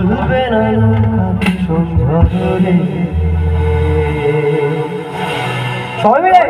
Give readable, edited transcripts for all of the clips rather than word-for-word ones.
চলবে না নৌকা ভীষণ ঝড়ে। সবাই মিলে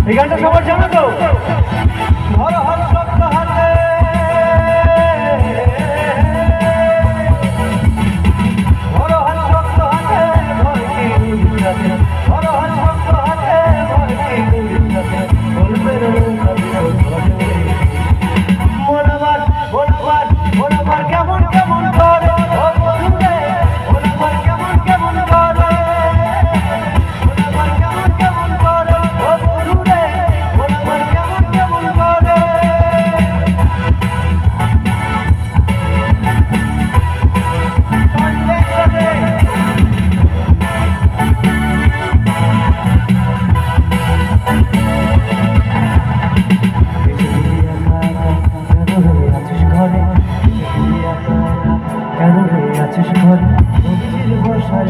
এই গানটা সবার জানো তো? ধরো হাত শক্ত হাতে, ধরো হাত শক্ত হাতে, ভয় কি উড়াতে, ধরো হাত শক্ত হাতে, ভয় কি উড়াতে, বলবে না নৌকা ভীষণ ঝড়ে। মনাবার মনাবার মনাবার কেমন কেমন করে, ও বন্ধুরে মনাবার কেমন কেমন করে, মনাবার কেমন কেমন করে, ও বন্ধুরে মনাবার কেমন কেমন করে। কেন হয়ে আছিস ঘরে, বর্ষার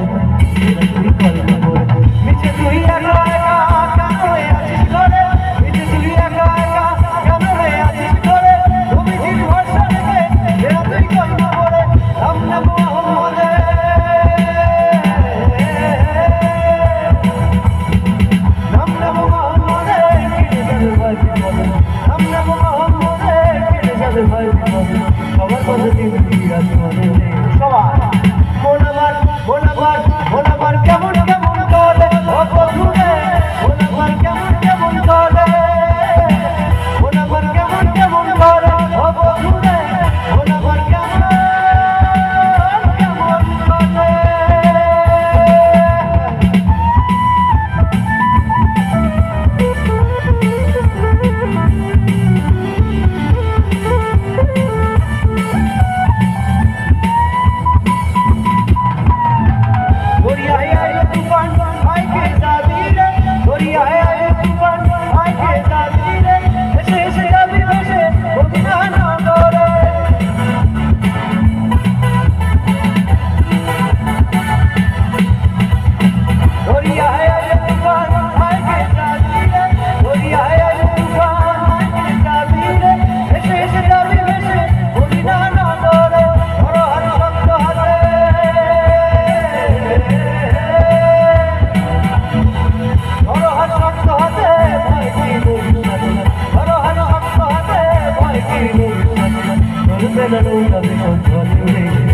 তুই কল্পনা করে মিছে তুই একা একা, কেন হয়ে আছিস ঘরে, মিছে তুই একা একা, কেন হয়ে আছিস ঘরে, তুই ভরসা রেখে তুই কল্পনা করে। রাম নাম মোহাম্মদে, রাম নাম মোহাম্মদে, কেটে যাবে ভয় বিপদে, রাম নাম মোহাম্মদে, কেটে যাবে ভয় বিপদে, সবার পদ্ধতি বিরাজ করে। সবাই মনাবার মনাবার মনাবার কেমন কেমন করে, ও বন্ধুরে মনাবার কেমন কেমন করে, মনাবার কেমন কেমন করে, ও বন্ধুরে মনাবার কেমন কেমন করে। নৌকা ভীষণ ঝড়ে।